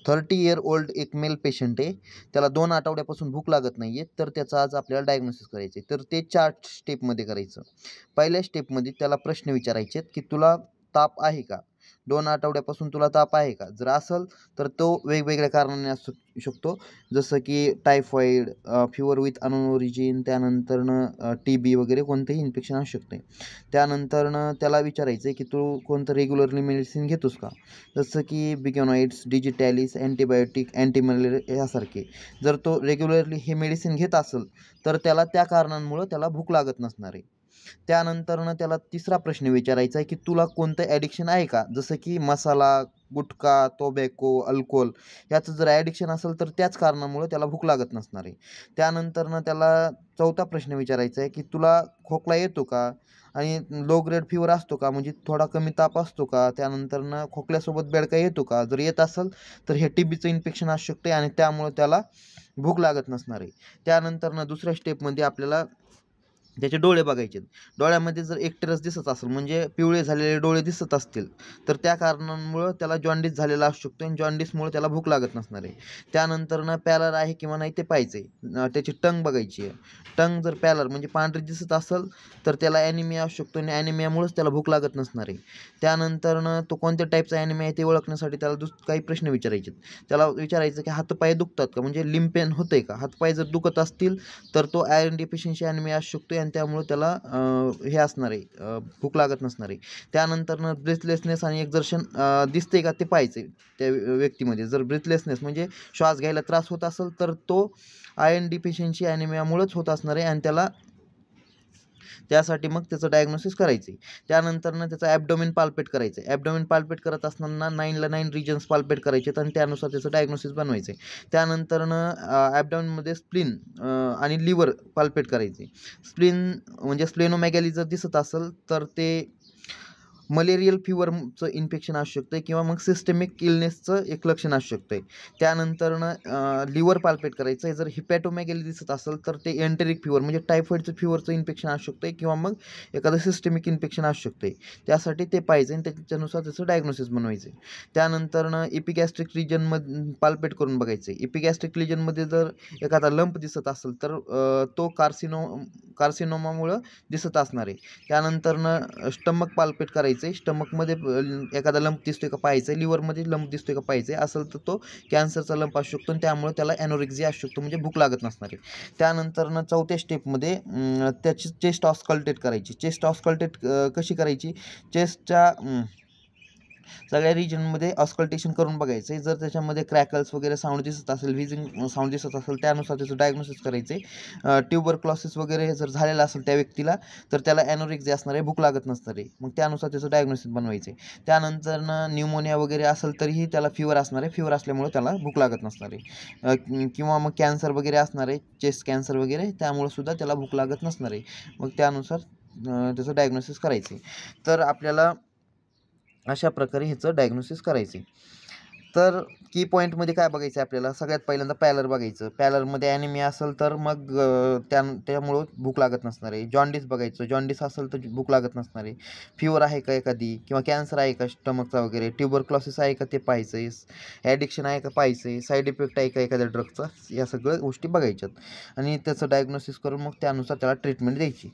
30 year old एक mail patient आहे, त्याला 2 आठवड्यापासून भूक लागत नाही आहे, तर त्याचं आज आपल्याला डायग्नोसिस करायचं आहे. तर ते 4 स्टेपमध्ये करायचं. पहिल्या स्टेपमध्ये त्याला प्रश्न विचारायचे आहेत, की तुला ताप आहे का? 2 आठवड्यापासून तुला ताप आहे का? जर असेल तर तो वेगवेगळ्या कारणाने असू शकतो. जसं की typhoid, fever with unknown origin, त्यानंतरनं TB वगैरे कोणतंही इन्फेक्शन असू शकते. त्यानंतरनं त्याला विचारायचं आहे, की तू कोणतं रेग्युलरली मेडिसिन घेतोस का? जसं की बिगोनॉइड्स, डिजिटॅलिस, अँटीबायोटिक, अँटीमलेरिया यासारखे. जर तो रेग्युलरली हे मेडिसिन घेत असेल, तर त्याला त्या कारणांमुळं त्याला भूक लागत नसणार आहे. त्यानंतरनं त्याला तिसरा प्रश्न विचारायचा आहे, की तुला कोणतं ॲडिक्शन आहे का? जसं की मसाला, गुटखा, टोबॅको, अल्कोहोल याचं जर ॲडिक्शन असेल, तर त्याच कारणामुळं त्याला भूक लागत नसणार आहे. त्यानंतरनं त्याला चौथा प्रश्न विचारायचा आहे, की तुला खोकला येतो का? आणि लो ग्रेड फीवर असतो का? म्हणजे थोडा कमी ताप असतो का? त्यानंतरनं खोकल्यासोबत बेडका येतो का? जर येत असेल, तर हे TBचं इन्फेक्शन असू शकते आणि त्यामुळं त्याला भूक लागत नसणार आहे. त्यानंतरनं दुसऱ्या स्टेपमध्ये आपल्याला त्याचे डोळे बघायचे. डोळ्यामध्ये जर एकटेरस दिसत असेल, म्हणजे पिवळे झालेले डोळे दिसत असतील, तर त्या कारणांमुळं त्याला जॉन्डिस झालेला असू शकतो आणि जॉन्डिसमुळे त्याला भूक लागत नसणार आहे. त्यानंतरनं पॅलर आहे किंवा नाही ते पाहायचं आहे. त्याची टंग बघायची आहे. टंग जर पॅलर म्हणजे पांढरी दिसत असेल, तर त्याला ॲनिमिया असू शकतो आणि ॲनिमियामुळेच त्याला भूक लागत नसणार आहे. त्यानंतरनं तो कोणत्या टाईपचा ॲनिमिया आहे ते ओळखण्यासाठी त्याला काही प्रश्न विचारायचे. त्याला विचारायचं की हातपाय दुखतात का? म्हणजे लिम्फ पेन होतंय का? हातपाय जर दुखत असतील, तर तो आयर्न डिफिशियन्सी ॲनिमिया असू शकतो आणि त्यामुळे त्याला हे असणार आहे, भूक लागत नसणार आहे. त्यानंतरनं ब्रेथलेसनेस आणि एक्झर्शन दिसते का ते पाहायचं त्या व्यक्तीमध्ये. जर ब्रेथलेसनेस म्हणजे श्वास घ्यायला त्रास होत असेल, तर तो आयर्न डिफिशियन्सी ॲनिमियामुळेच होत असणार आहे आणि त्यासाठी मग त्याचं डायग्नोसिस करायचं आहे. त्यानंतरनं त्याचं ॲब्डोमेन पाल्पेट करायचं आहे. ॲब्डोमेन पाल्पेट करत असताना 9ला 9 रिजन्स पाल्पेट करायचे आणि त्यानुसार त्याचं डायग्नोसिस बनवायचं आहे. त्यानंतरनं ॲब्डोमेनमध्ये स्प्लीन आणि लिव्हर पाल्पेट करायचे. स्प्लीन म्हणजे स्प्लेनोमेगॅली जर दिसत असेल, तर ते मलेरियल फीवरचं इन्फेक्शन असू शकतं किंवा मग सिस्टेमिक इलनेसचं एक लक्षण असू शकतं. त्यानंतरनं लिव्हर पाल्पेट करायचं आहे. जर हिपॅटोमेगॅली दिसत असेल, तर ते एंटेरिक फीवर म्हणजे टायफॉईडचं फीवरचं इन्फेक्शन असू शकतं किंवा मग एखादं सिस्टेमिक इन्फेक्शन असू शकते. त्यासाठी ते पाहायचं आणि त्याच्यानुसार त्याचं डायग्नोसिस बनवायचं आहे. त्यानंतरनं इपिगॅस्ट्रिक रिजनमध्ये पाल्पेट करून बघायचं आहे. इपिगॅस्ट्रिक रिजनमध्ये जर एखादा लंप दिसत असेल, तर तो कार्सिनोमामुळं दिसत असणार आहे. त्यानंतरनं स्टमक पाल्पेट करायचं आहे. स्टमकमध्ये एखादा लंप दिसतोय का पाहायचं आहे. लिव्हरमध्ये लंप दिसतोय का पाहायचं आहे. असेल तर तो कॅन्सरचा लंप असू शकतो आणि त्यामुळे त्याला ॲनोरेक्सिया असू शकतो, म्हणजे भूक लागत नसणार आहे. त्यानंतरनं चौथ्या स्टेपमध्ये त्याची चेस्ट ऑस्कल्टेट करायची. चेस्ट ऑस्कल्टेट कशी करायची? चेस्टच्या सगळ्या रिजनमध्ये ऑस्कल्टेशन करून बघायचं आहे. जर त्याच्यामध्ये क्रॅकल्स वगैरे साऊंड दिसत असेल, व्हिजिंग साऊंड दिसत असेल, त्यानुसार त्याचं डायग्नोसिस करायचं आहे. ट्युबरक्लोसिस वगैरे जर झालेला असेल त्या व्यक्तीला, तर त्याला ॲनोरेक्सिया असणार आहे, भूक लागत नसणार आहे. मग त्यानुसार त्याचं डायग्नोसिस बनवायचं आहे. त्यानंतरनं न्यूमोनिया वगैरे असेल तरीही त्याला फीवर असणार आहे. फीवर असल्यामुळे त्याला भूक लागत नसणार आहे. किंवा मग कॅन्सर वगैरे असणार आहे, चेस्ट कॅन्सर वगैरे, त्यामुळे सुद्धा त्याला भूक लागत नसणार आहे. मग त्यानुसार त्याचं डायग्नोसिस करायचं आहे. तर आपल्याला अशा प्रकारे ह्याचं डायग्नोसिस करायचं आहे. तर की पॉईंटमध्ये काय बघायचं आहे आपल्याला? सगळ्यात पहिल्यांदा पॅलर बघायचं. पॅलरमध्ये ॲनिमिया असेल तर मग त्यामुळं भूक लागत नसणार आहे. जॉन्डिस बघायचं. जॉन्डिस असेल तर भूक लागत नसणार आहे. फीवर आहे का एखादी किंवा कॅन्सर आहे का स्टमकचा वगैरे, ट्युबरक्लोसिस आहे का ते पाहायचं आहे, ॲडिक्शन आहे का पाहायचं आहे, साईड इफेक्ट आहे का एखाद्या ड्रगचा, या सगळ्या गोष्टी बघायच्यात आणि त्याचं डायग्नोसिस करून मग त्यानुसार त्याला ट्रीटमेंट द्यायची.